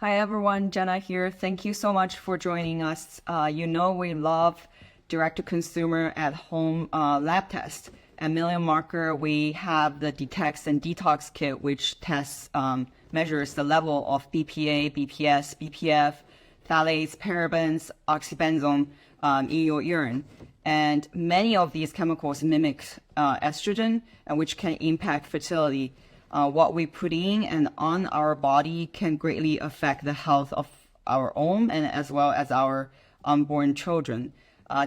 Hi everyone, Jenna here. Thank you so much for joining us. We love direct-to-consumer at-home lab tests. At Million Marker, we have the Detect and Detox Kit, which measures the level of BPA, BPS, BPF, phthalates, parabens, oxybenzone in your urine. And many of these chemicals mimic estrogen, which can impact fertility. What we put in and on our body can greatly affect the health of our own and as well as our unborn children.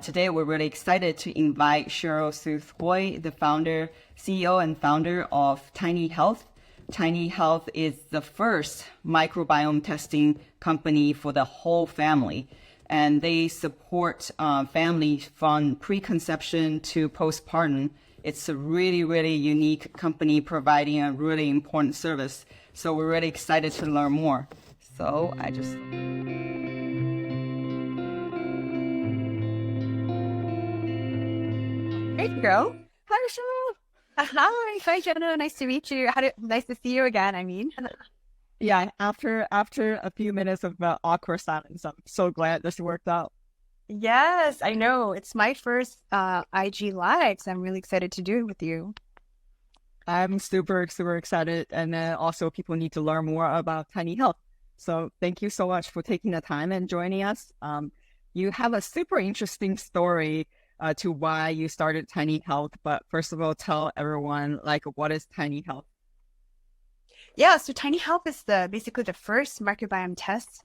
Today, we're really excited to invite Cheryl Sew Hoy, the CEO and founder of Tiny Health. Tiny Health is the first microbiome testing company for the whole family, and they support families from preconception to postpartum. It's a really, really unique company providing a really important service. So we're really excited to learn more. So I just... There you go. Hi, Cheryl. Hi, Jenna. Nice to meet you. Nice to see you again. Yeah, after a few minutes of awkward silence, I'm so glad this worked out. Yes, I know. It's my first IG Live, so I'm really excited to do it with you. I'm super excited, and then also people need to learn more about Tiny Health. So thank you so much for taking the time and joining us. You have a super interesting story to why you started Tiny Health, but first of all, tell everyone like what is Tiny Health? Yeah, so Tiny Health is basically the first microbiome test.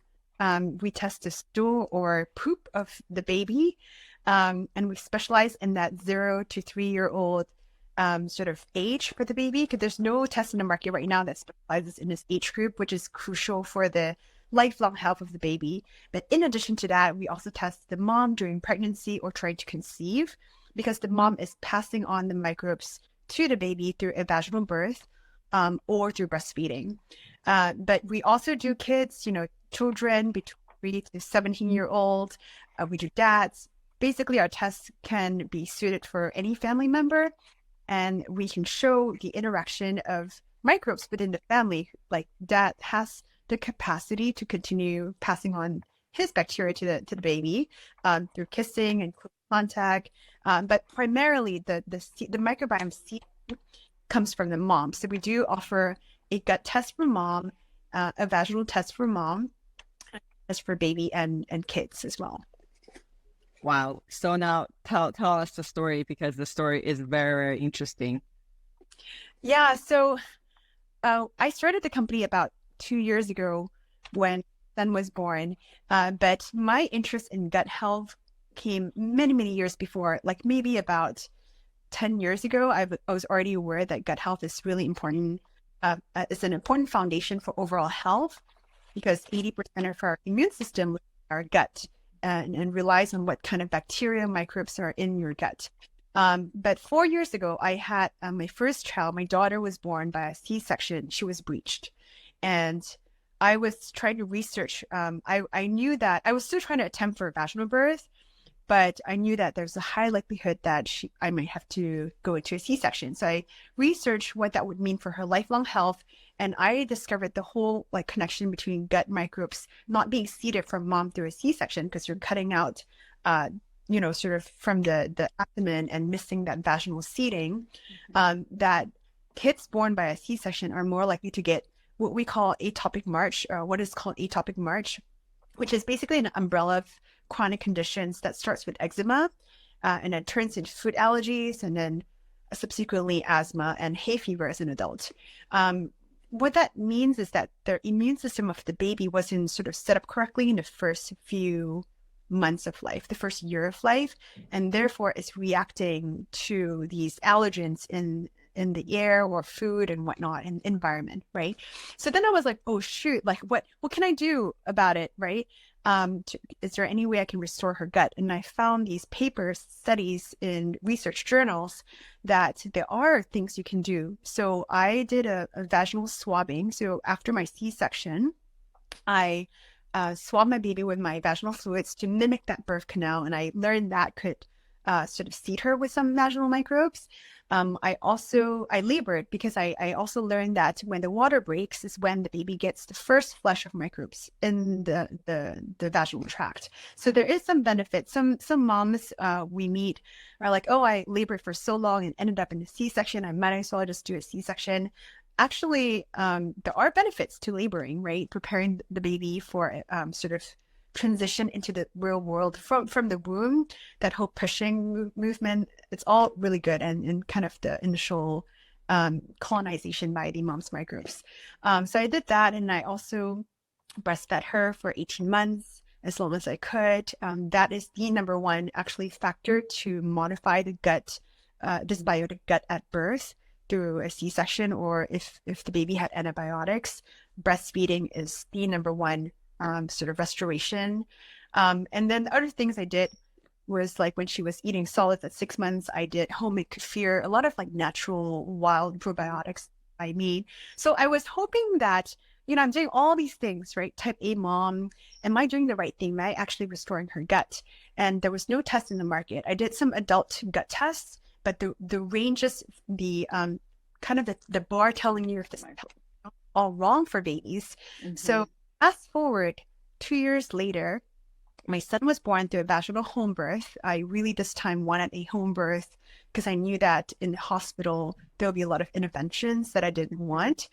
We test the stool or poop of the baby, and we specialize in that 0 to 3 year old sort of age for the baby, because there's no test in the market right now that specializes in this age group, which is crucial for the lifelong health of the baby. But in addition to that, we also test the mom during pregnancy or trying to conceive, because the mom is passing on the microbes to the baby through a vaginal birth or through breastfeeding. But we also do kids, children between 3 to 17-year-old. We do dads. Basically, our tests can be suited for any family member, and we can show the interaction of microbes within the family. Like dad has the capacity to continue passing on his bacteria to the baby through kissing and contact. But primarily, the microbiome seed comes from the mom. So we do offer a gut test for mom, a vaginal test for mom, as for baby and kids as well. Wow. So now tell us the story because the story is very interesting. Yeah, so I started the company about 2 years ago when son was born. But my interest in gut health came many years before, like maybe about 10 years ago. I was already aware that gut health is really important. It's an important foundation for overall health, because 80% of our immune system lives in our gut and relies on what kind of bacteria, microbes are in your gut. But 4 years ago, I had my first child. My daughter was born by a C-section. She was breached. And I was trying to research. I knew that I was still trying to attempt for a vaginal birth, but I knew that there's a high likelihood that I might have to go into a C-section. So I researched what that would mean for her lifelong health. And I discovered the whole connection between gut microbes not being seeded from mom through a C-section, because you're cutting out, sort of from the abdomen and missing that vaginal seeding, that kids born by a C-section are more likely to get what we call atopic march, or what is called atopic march, which is basically an umbrella of chronic conditions that starts with eczema and then turns into food allergies, and then subsequently asthma and hay fever as an adult. What that means is that the immune system of the baby wasn't sort of set up correctly in the first few months of life, the first year of life, and therefore it's reacting to these allergens in the air or food and whatnot and environment, right? So then I was like, oh shoot, like what can I do about it, right? Is there any way I can restore her gut? And I found these papers, studies in research journals that there are things you can do. So I did a vaginal swabbing. So after my C-section, I swabbed my baby with my vaginal fluids to mimic that birth canal. And I learned that could sort of seed her with some vaginal microbes. I labored because I also learned that when the water breaks is when the baby gets the first flush of microbes in the vaginal tract. So there is some benefit. Some moms we meet are like, oh, I labored for so long and ended up in a C-section. I might as well just do a C-section. Actually, there are benefits to laboring, right? Preparing the baby for sort of transition into the real world from the womb, that whole pushing movement, it's all really good, and kind of the initial colonization by the mom's microbes. So I did that, and I also breastfed her for 18 months as long as I could. That is the number one actually factor to modify the gut, dysbiotic gut at birth through a C-section, or if the baby had antibiotics, breastfeeding is the number one sort of restoration. And then the other things I did was like when she was eating solids at 6 months, I did homemade kefir, a lot of like natural wild probiotics I made. So I was hoping that, I'm doing all these things, right? Type A mom, am I doing the right thing? Am I actually restoring her gut? And there was no test in the market. I did some adult gut tests, but the ranges, the kind of the bar telling you if this is all wrong for babies. Mm-hmm. So fast forward 2 years later, my son was born through a vaginal home birth. I really this time wanted a home birth because I knew that in the hospital, there would be a lot of interventions that I didn't want.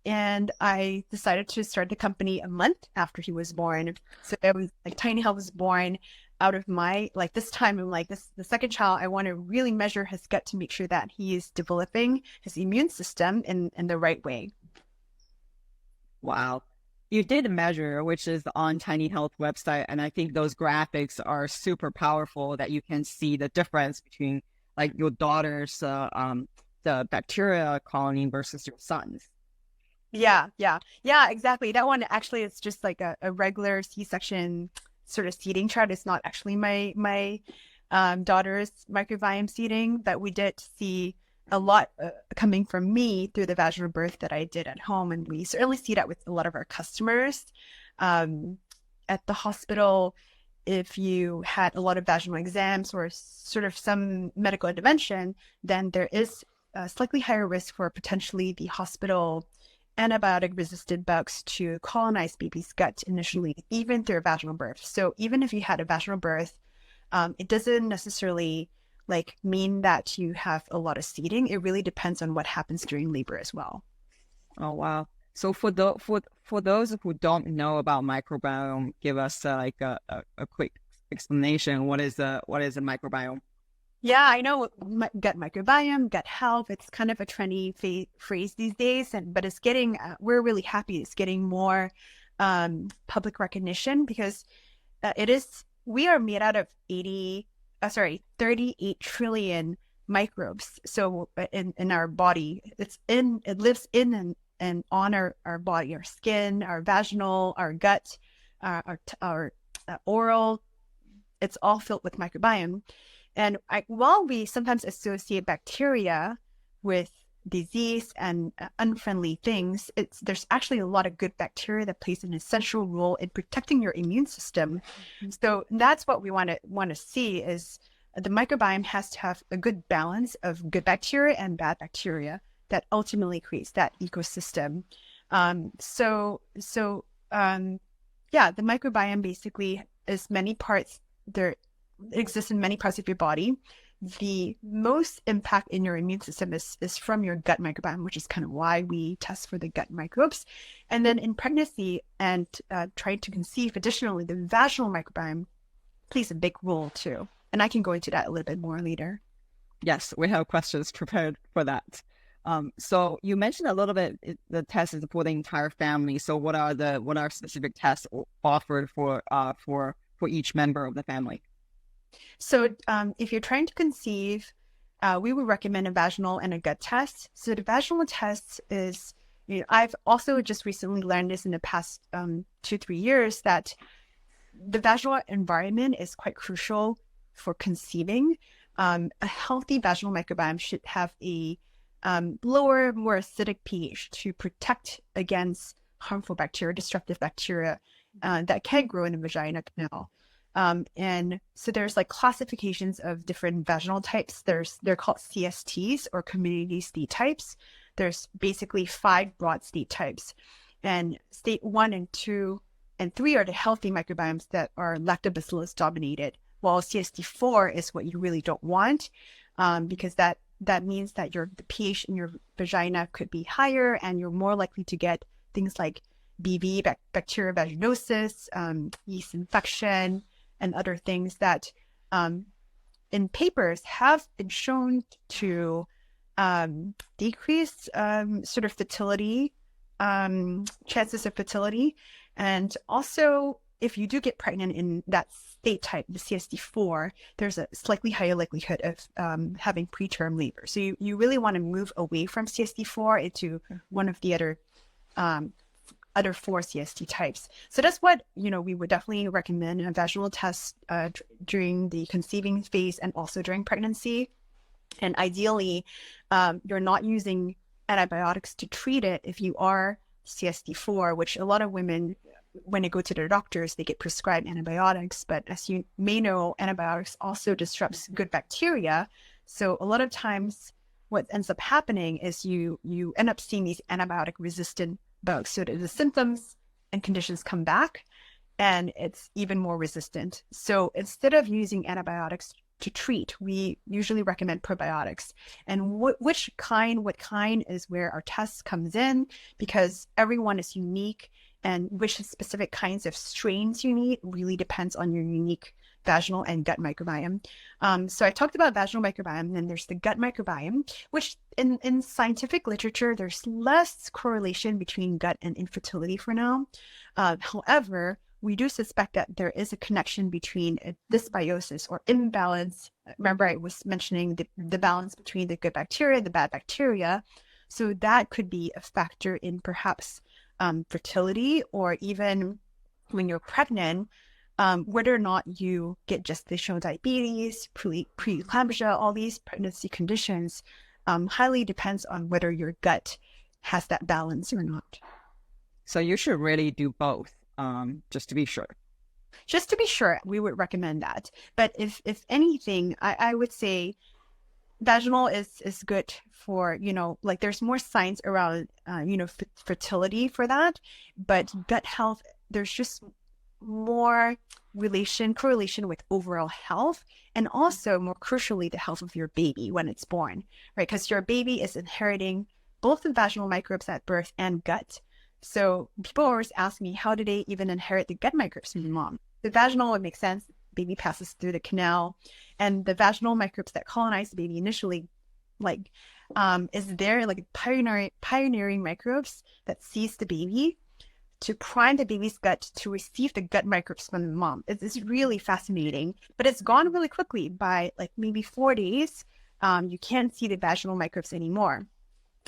And I decided to start the company a month after he was born. So it was like Tiny Health was born out of my, like this time, I'm like, the second child, I want to really measure his gut to make sure that he is developing his immune system in the right way. Wow. You did a measure, which is on Tiny Health website, and I think those graphics are super powerful that you can see the difference between like your daughter's the bacteria colony versus your son's. Yeah, exactly. That one actually is just like a regular C-section sort of seeding chart. It's not actually my daughter's microbiome seeding, but we did see a lot coming from me through the vaginal birth that I did at home. And we certainly see that with a lot of our customers. At the hospital, if you had a lot of vaginal exams or sort of some medical intervention, then there is a slightly higher risk for potentially the hospital antibiotic resistant bugs to colonize baby's gut initially, even through a vaginal birth. So even if you had a vaginal birth, it doesn't necessarily like mean that you have a lot of seeding. It really depends on what happens during labor as well. Oh, wow. So for those who don't know about microbiome, give us like a quick explanation. What is a microbiome? Yeah, I know gut microbiome, gut health. It's kind of a trendy phrase these days, but it's getting. We're really happy it's getting more public recognition because we are made out of 38 trillion microbes. So in our body, it lives in and on our body, our skin, our vaginal, our gut, our oral. It's all filled with microbiome. And while we sometimes associate bacteria with disease and unfriendly things, there's actually a lot of good bacteria that plays an essential role in protecting your immune system. So that's what we want to see is the microbiome has to have a good balance of good bacteria and bad bacteria that ultimately creates that ecosystem. The microbiome basically is many parts. There exists in many parts of your body. The most impact in your immune system is from your gut microbiome, which is kind of why we test for the gut microbes. And then in pregnancy and trying to conceive, additionally, the vaginal microbiome plays a big role too. And I can go into that a little bit more later. Yes, we have questions prepared for that. So you mentioned a little bit the test is for the entire family. So what are specific tests offered for each member of the family? So if you're trying to conceive, we would recommend a vaginal and a gut test. So the vaginal test is, I've also just recently learned this in the past 2-3 years that the vaginal environment is quite crucial for conceiving. A healthy vaginal microbiome should have a lower, more acidic pH to protect against harmful bacteria, destructive bacteria that can grow in the vagina canal. And so there's like classifications of different vaginal types. They're called CSTs, or community state types. There's basically 5 broad state types. And state 1 and 2 and 3 are the healthy microbiomes that are lactobacillus dominated, while CST4 is what you really don't want, because that means that the pH in your vagina could be higher, and you're more likely to get things like BV, bacterial vaginosis, yeast infection, and other things that in papers have been shown to decrease sort of fertility, chances of fertility. And also, if you do get pregnant in that state type, the CST4, there's a slightly higher likelihood of having preterm labor. So you really want to move away from CST4 into one of the other 4 CST types. So that's what, we would definitely recommend a vaginal test during the conceiving phase and also during pregnancy. And ideally, you're not using antibiotics to treat it if you are CST4, which a lot of women, when they go to their doctors, they get prescribed antibiotics. But as you may know, antibiotics also disrupts good bacteria. So a lot of times what ends up happening is you end up seeing these antibiotic resistant bugs. So the symptoms and conditions come back and it's even more resistant. So instead of using antibiotics to treat, we usually recommend probiotics. And what kind is where our test comes in, because everyone is unique, and which specific kinds of strains you need really depends on your unique vaginal and gut microbiome. So I talked about vaginal microbiome, and then there's the gut microbiome, which in scientific literature, there's less correlation between gut and infertility for now. However, we do suspect that there is a connection between a dysbiosis or imbalance. Remember, I was mentioning the balance between the good bacteria, the bad bacteria. So that could be a factor in perhaps fertility, or even when you're pregnant, whether or not you get gestational diabetes, preeclampsia, all these pregnancy conditions highly depends on whether your gut has that balance or not. So you should really do both, just to be sure. Just to be sure, we would recommend that. But if anything, I would say vaginal is good for, like there's more science around, fertility for that. But gut health, there's just more correlation with overall health, and also more crucially, the health of your baby when it's born, right? Because your baby is inheriting both the vaginal microbes at birth and gut. So people always ask me, how do they even inherit the gut microbes from the mom? The vaginal would make sense. Baby passes through the canal, and the vaginal microbes that colonize the baby initially, is there like pioneering microbes that seize the baby to prime the baby's gut to receive the gut microbes from the mom. It's really fascinating, but it's gone really quickly. By like maybe 4 days, you can't see the vaginal microbes anymore.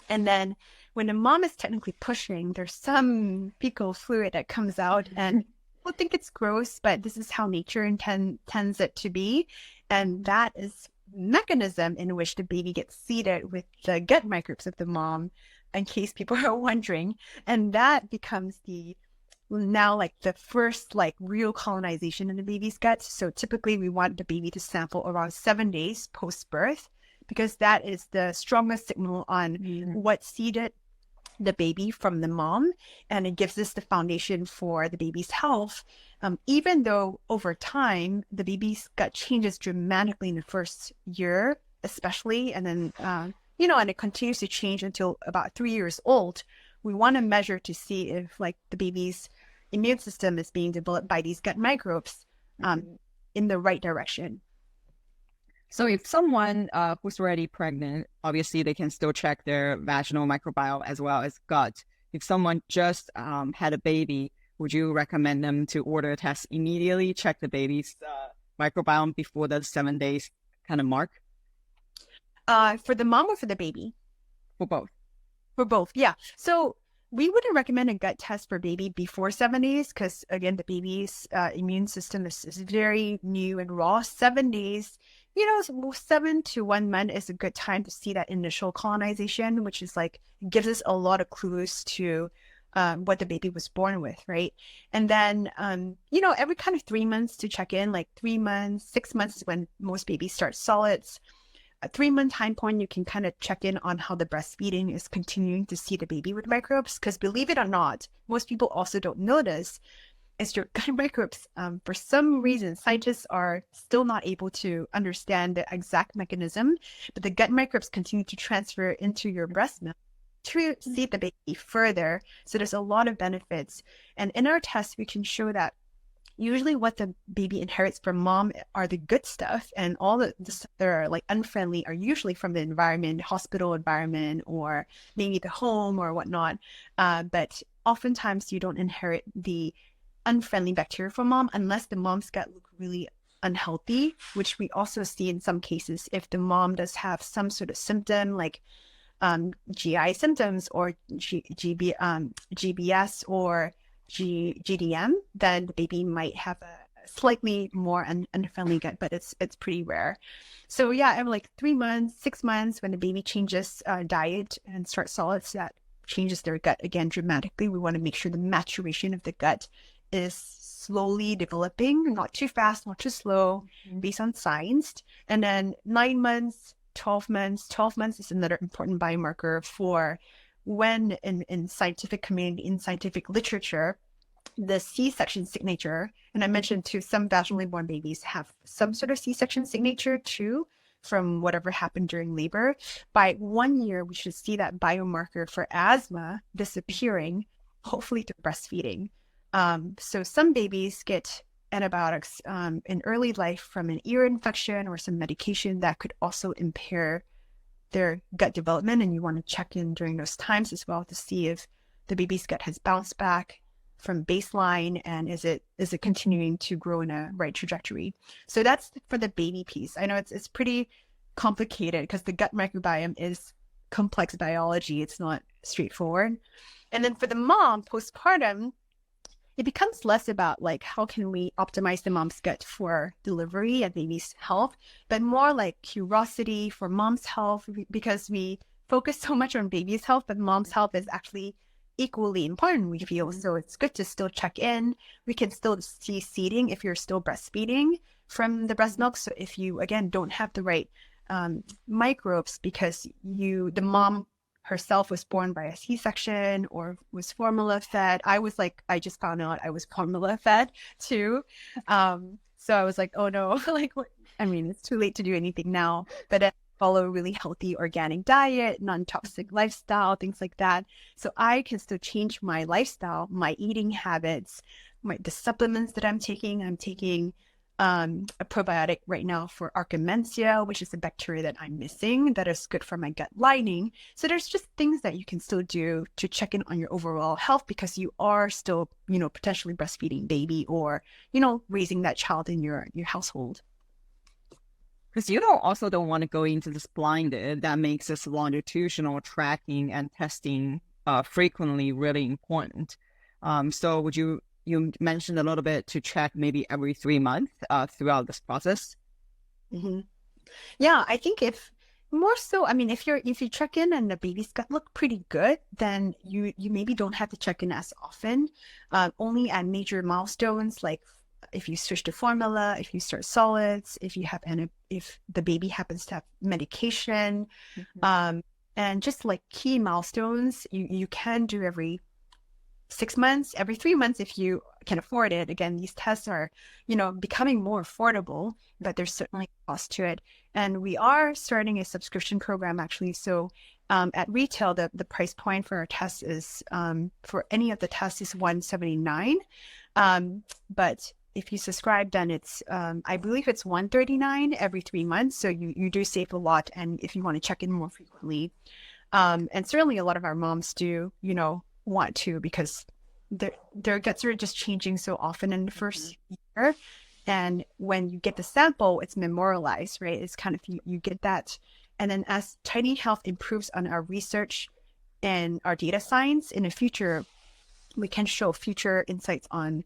And then when the mom is technically pushing, there's some fecal fluid that comes out, and people think it's gross, but this is how nature intends it to be. And that is mechanism in which the baby gets seeded with the gut microbes of the mom, in case people are wondering. And that becomes the first real colonization in the baby's gut. So typically we want the baby to sample around 7 days post-birth, because that is the strongest signal on what seeded the baby from the mom, and it gives us the foundation for the baby's health. Even though over time the baby's gut changes dramatically in the first year, especially, and then and it continues to change until about 3 years old. We want to measure to see if the baby's immune system is being developed by these gut microbes in the right direction. So if someone who's already pregnant, obviously they can still check their vaginal microbiome as well as gut. If someone just had a baby, would you recommend them to order a test immediately, check the baby's microbiome before the 7 days kind of mark? For the mom or for the baby? For both. For both, yeah. So we wouldn't recommend a gut test for baby before 7 days, because again, the baby's immune system is very new and raw. 7 days, 7 to 1 month is a good time to see that initial colonization, which is gives us a lot of clues to what the baby was born with, right? And then, every kind of 3 months to check in, like 3 months, 6 months is when most babies start solids. A 3 month time point, you can kind of check in on how the breastfeeding is continuing to see the baby with microbes. Because believe it or not, most people also don't notice is your gut microbes. For some reason, scientists are still not able to understand the exact mechanism, but the gut microbes continue to transfer into your breast milk to see the baby further. So there's a lot of benefits. And in our test, we can show that usually what the baby inherits from mom are the good stuff, and all the stuff that are like unfriendly are usually from the environment, hospital environment, or maybe the home or whatnot. But oftentimes you don't inherit the unfriendly bacteria from mom unless the mom's gut look really unhealthy, which we also see in some cases if the mom does have some sort of symptom like GI symptoms or GBS or GDM, then the baby might have a slightly more unfriendly gut, but it's pretty rare. So yeah, every like 3 months, 6 months, when the baby changes diet and starts solids, that changes their gut again dramatically. We want to make sure the maturation of the gut is slowly developing, not too fast, not too slow, based on science. And then 9 months, 12 months. 12 months is another important biomarker for when in scientific community, in scientific literature, the C-section signature, and I mentioned too, some vaginally born babies have some sort of C-section signature too, from whatever happened during labor. By 1 year, we should see that biomarker for asthma disappearing, hopefully through breastfeeding. So some babies get antibiotics in early life from an ear infection or some medication that could also impair their gut development, and you want to check in during those times as well to see if the baby's gut has bounced back from baseline and is it continuing to grow in a right trajectory. So that's for the baby piece. I know it's pretty complicated because the gut microbiome is complex biology. It's not straightforward. And then for the mom, postpartum, it becomes less about like how can we optimize the mom's gut for delivery and baby's health, but more like curiosity for mom's health, because we focus so much on baby's health, but mom's health is actually equally important, we feel. So it's good to still check in. We can still see seeding if you're still breastfeeding from the breast milk. So if you, again, don't have the right microbes because the mom herself was born by a C-section or was formula fed. I just found out I was formula fed too. So I was like, oh no, like, what? I mean, it's too late to do anything now, but I follow a really healthy organic diet, non-toxic lifestyle, things like that. So I can still change my lifestyle, my eating habits, the supplements that I'm taking. I'm taking a probiotic right now for Archimenzia, which is a bacteria that I'm missing that is good for my gut lining. So there's just things that you can still do to check in on your overall health because you are still, potentially breastfeeding baby or, raising that child in your household. Because also don't want to go into this blinded. That makes this longitudinal tracking and testing frequently really important. So would you mentioned a little bit to check maybe every 3 months throughout this process? Mm-hmm. Yeah, I think if you check in and the baby's gut look pretty good, then you maybe don't have to check in as often. Only at major milestones, like if you switch to formula, if you start solids, if the baby happens to have medication, and just like key milestones, you can do every 6 months, every 3 months if you can afford it. Again, these tests are, becoming more affordable, but there's certainly a cost to it. And we are starting a subscription program actually. So at retail, the price point for our tests is for any of the tests is $179. But if you subscribe, then it's I believe it's $139 every 3 months. So you do save a lot. And if you want to check in more frequently, and certainly a lot of our moms do, want to, because their guts are just changing so often in the first year. And when you get the sample, it's memorialized, right? It's kind of, you get that. And then as Tiny Health improves on our research and our data science in the future, we can show future insights on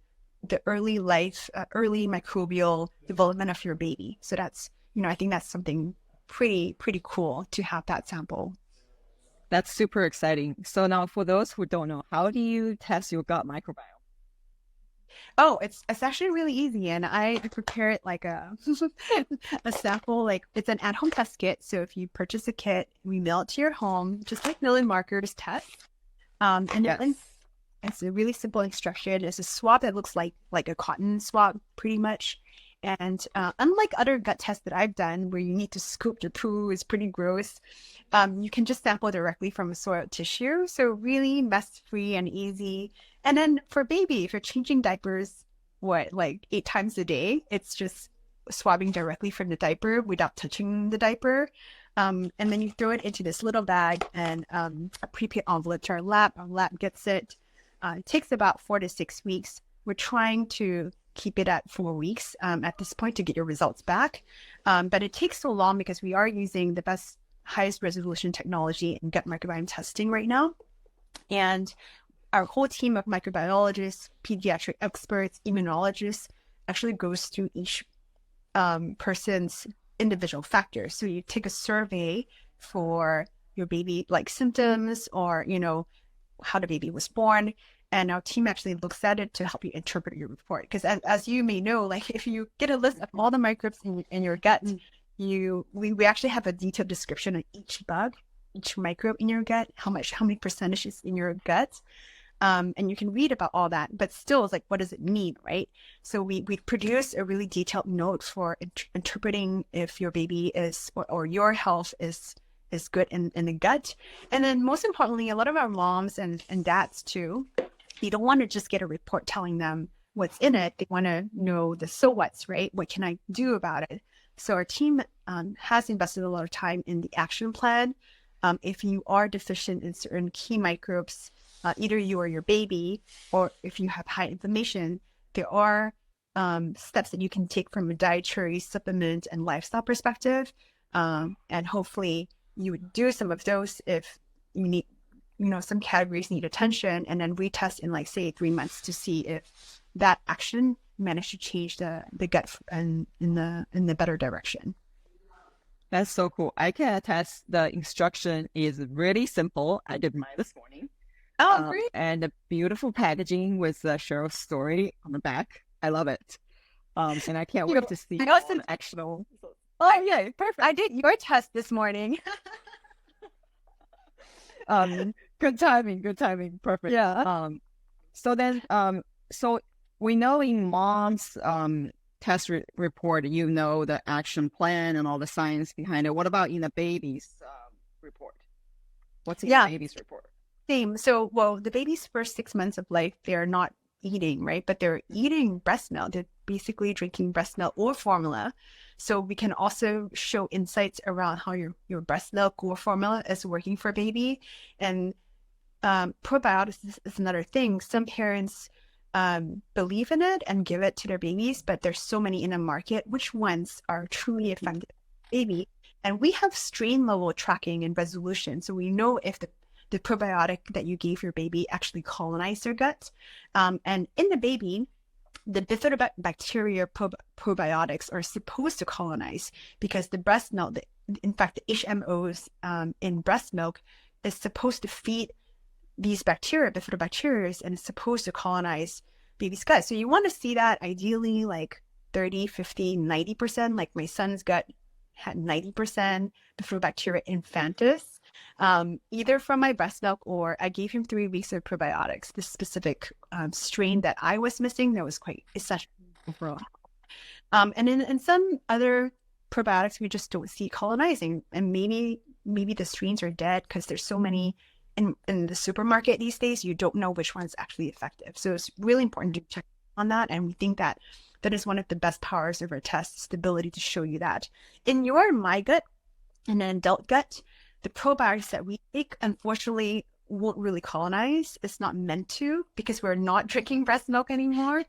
the early microbial development of your baby. So that's, I think that's something pretty cool to have that sample. That's super exciting. So now for those who don't know, how do you test your gut microbiome? Oh, it's actually really easy, and I prepare it like a a sample. Like it's an at-home test kit. So if you purchase a kit, we mail it to your home, just like million markers test. And Yes. then it's a really simple instruction. It's a swab that looks like a cotton swab, pretty much. And unlike other gut tests that I've done, where you need to scoop the poo, is pretty gross. You can just sample directly from a soiled tissue, so really mess-free and easy. And then for baby, if you're changing diapers, like 8 times a day, it's just swabbing directly from the diaper without touching the diaper. And then you throw it into this little bag and a prepaid envelope to our lab. Our lab gets it. It takes about 4 to 6 weeks. We're trying to keep it at 4 weeks at this point to get your results back. But it takes so long because we are using the best, highest resolution technology in gut microbiome testing right now. And our whole team of microbiologists, pediatric experts, immunologists actually goes through each person's individual factors. So you take a survey for your baby, like symptoms or, how the baby was born. And our team actually looks at it to help you interpret your report. Because as you may know, like if you get a list of all the microbes in your gut, we actually have a detailed description of each bug, each microbe in your gut, how many percentage is in your gut. And you can read about all that, but still it's like, what does it mean, right? So we produce a really detailed note for interpreting if your baby is, or your health is good in the gut. And then most importantly, a lot of our moms and dads too, they don't want to just get a report telling them what's in it. They want to know the so what's, right? What can I do about it? So our team has invested a lot of time in the action plan. If you are deficient in certain key microbes, either you or your baby, or if you have high inflammation, there are steps that you can take from a dietary, supplement, and lifestyle perspective. And hopefully you would do some of those if you need, some categories need attention, and then retest in like, say, 3 months to see if that action managed to change the gut in the better direction. That's so cool. I can attest the instruction is really simple. I did mine this morning. Oh, great. And the beautiful packaging with Cheryl's story on the back. I love it. And I can't wait to see actual. Oh, yeah, perfect. I did your test this morning. Good timing. Perfect. Yeah. So then, so we know in mom's test report, the action plan and all the science behind it. What about in the baby's report? What's in the baby's report? Same. So, the baby's first 6 months of life, they're not eating, right? But they're eating breast milk. They're basically drinking breast milk or formula. So we can also show insights around how your breast milk or formula is working for baby. And probiotics is another thing. Some parents believe in it and give it to their babies, but there's so many in the market. Which ones are truly effective for baby? And we have strain level tracking and resolution. So we know if the probiotic that you gave your baby actually colonized their gut. And in the baby, the bifidobacteria probiotics are supposed to colonize because the breast milk, in fact, the HMOs in breast milk is supposed to feed these bacteria, bifidobacteria, and it's supposed to colonize baby's gut. So you want to see that ideally like 30, 50, 90%, like my son's gut had 90% bifidobacteria infantis, either from my breast milk or I gave him 3 weeks of probiotics, this specific strain that I was missing that was quite essential for and in some other probiotics, we just don't see colonizing, and maybe the strains are dead because there's so many in the supermarket these days, you don't know which one is actually effective. So it's really important to check on that. And we think that is one of the best powers of our test, the ability to show you that. In your my gut and an adult gut, the probiotics that we take, unfortunately, won't really colonize. It's not meant to because we're not drinking breast milk anymore.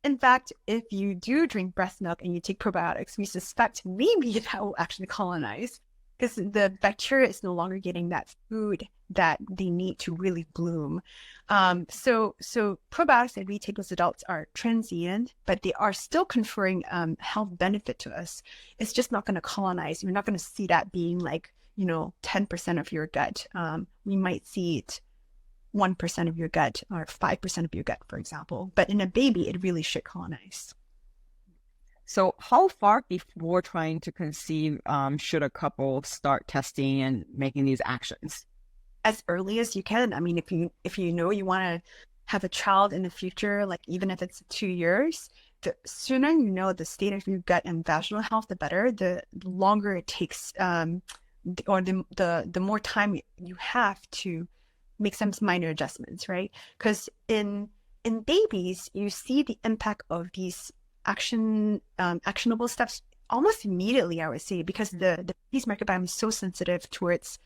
In fact, if you do drink breast milk and you take probiotics, we suspect maybe that will actually colonize because the bacteria is no longer getting that food that they need to really bloom. So probiotics that we take as adults are transient, but they are still conferring health benefit to us. It's just not going to colonize. You're not going to see that being like 10% of your gut. We might see it 1% of your gut or 5% of your gut, for example. But in a baby, it really should colonize. So how far before trying to conceive should a couple start testing and making these actions? As early as you can. I mean, if you know you want to have a child in the future, like even if it's 2 years, the sooner you know the state of your gut and vaginal health, the better. The longer it takes, or the more time you have to make some minor adjustments, right? Because in babies, you see the impact of these actionable steps almost immediately, I would say, because the baby's microbiome is so sensitive towards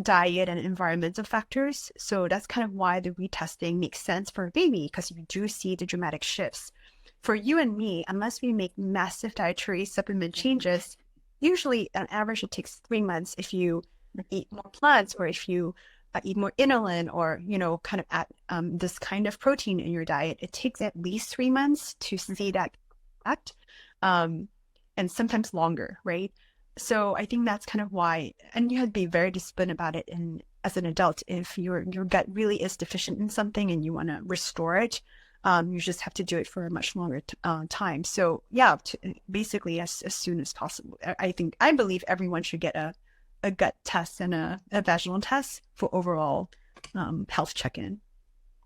diet and environmental factors. So that's kind of why the retesting makes sense for a baby, because you do see the dramatic shifts. For you and me, unless we make massive dietary supplement changes, usually on average it takes 3 months if you eat more plants, or if you eat more inulin, or kind of add this kind of protein in your diet. It takes at least 3 months to see that effect, and sometimes longer, right? So I think that's kind of why, and you have to be very disciplined about it. And as an adult, if your gut really is deficient in something and you want to restore it, you just have to do it for a much longer time. So yeah, basically as soon as possible. I believe everyone should get a gut test and a vaginal test for overall health check-in.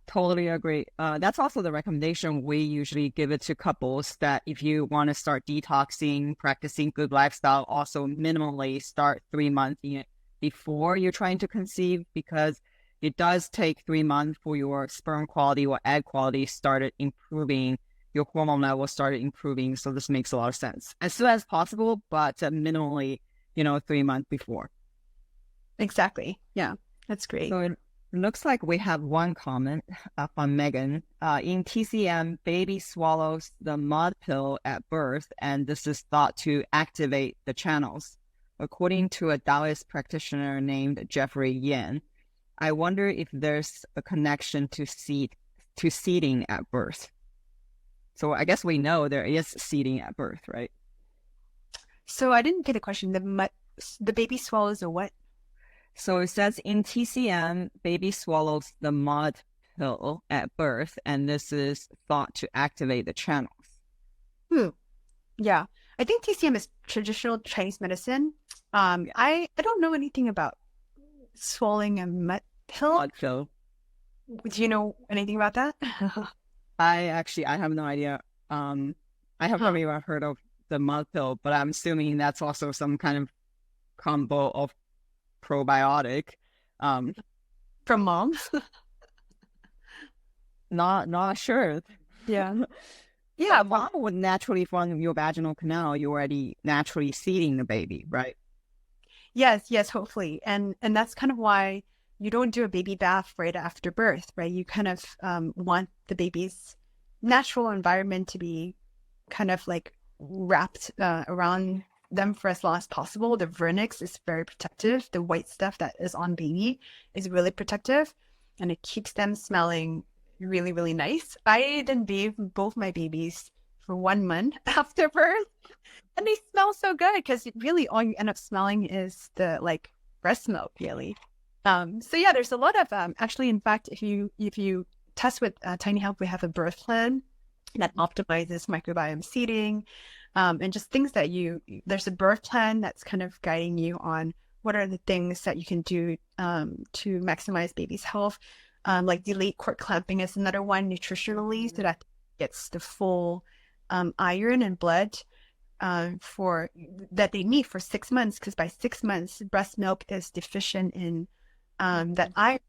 Totally agree. That's also the recommendation we usually give it to couples, that if you want to start detoxing, practicing good lifestyle, also minimally start 3 months before you're trying to conceive, because it does take 3 months for your sperm quality or egg quality started improving, your hormone level started improving. So this makes a lot of sense. As soon as possible, but minimally, 3 months before. Exactly. Yeah, that's great. So it looks like we have one comment from Megan. In TCM, baby swallows the mud pill at birth, and this is thought to activate the channels. According to a Taoist practitioner named Jeffrey Yin, I wonder if there's a connection to seeding at birth. So I guess we know there is seeding at birth, right? So I didn't get the question. The baby swallows a what? So it says in TCM, baby swallows the mud pill at birth, and this is thought to activate the channels. Yeah. I think TCM is traditional Chinese medicine. I don't know anything about swallowing a mud pill. Mud pill. Do you know anything about that? I have no idea. I haven't even heard of the mud pill, but I'm assuming that's also some kind of combo of probiotic. From moms? Not sure. Yeah. Yeah, mom would naturally, from your vaginal canal, you're already naturally seeding the baby, right? Yes, hopefully. And that's kind of why you don't do a baby bath right after birth, right? You kind of want the baby's natural environment to be kind of like wrapped around them for as long as possible. The vernix is very protective. The white stuff that is on baby is really protective, and it keeps them smelling really, really nice. I didn't bathe both my babies for 1 month after birth, and they smell so good, because really all you end up smelling is the breast milk, really. So yeah, there's a lot of actually, in fact, if you test with Tiny Health, we have a birth plan that optimizes microbiome seeding, and just things that there's a birth plan that's kind of guiding you on what are the things that you can do to maximize baby's health. Like delayed cord clamping is another one nutritionally, so that gets the full iron and blood for that they need for 6 months, because by 6 months breast milk is deficient in that iron,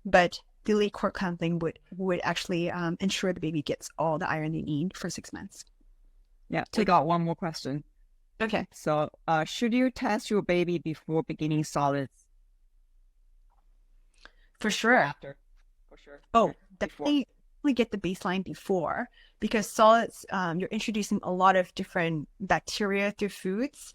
but delayed cord clamping would actually ensure the baby gets all the iron they need for 6 months. Yeah, we got one more question. Okay. So should you test your baby before beginning solids? For sure. After? For sure. Oh, definitely get the baseline before, because solids, you're introducing a lot of different bacteria through foods,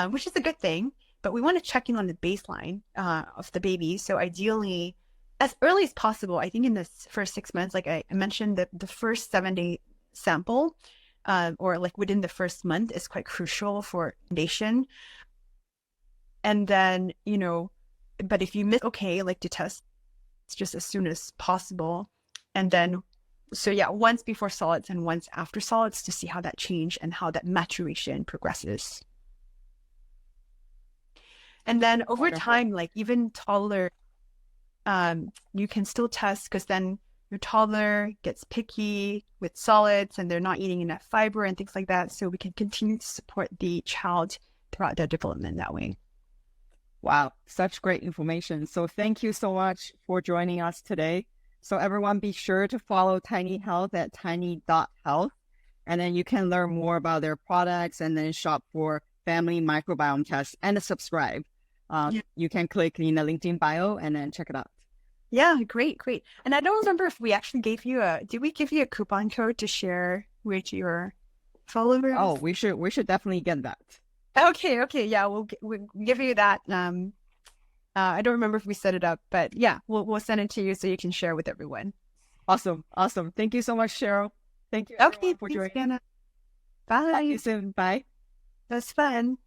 which is a good thing, but we want to check in on the baseline of the baby. So ideally, as early as possible, I think in the first 6 months, like I mentioned, the first 7-day sample, or like within the first month, is quite crucial for foundation. And then, but if you miss, okay, like to test just as soon as possible. And then, so yeah, once before solids and once after solids to see how that change and how that maturation progresses. And then over Wonderful. time, like even toddler, you can still test because then your toddler gets picky with solids and they're not eating enough fiber and things like that. So we can continue to support the child throughout their development that way. Wow, such great information. So thank you so much for joining us today. So everyone be sure to follow Tiny Health at tiny.health. And then you can learn more about their products and then shop for family microbiome tests and subscribe. You can click in the LinkedIn bio and then check it out. Yeah, great. And I don't remember if we actually did we give you a coupon code to share with your followers? Oh, we should definitely get that. Okay. Yeah, we'll give you that. I don't remember if we set it up, but yeah, we'll send it to you so you can share with everyone. Awesome. Thank you so much, Cheryl. Thank you Okay, for thanks, joining. Anna. Bye. Talk to you soon. Bye. That's fun.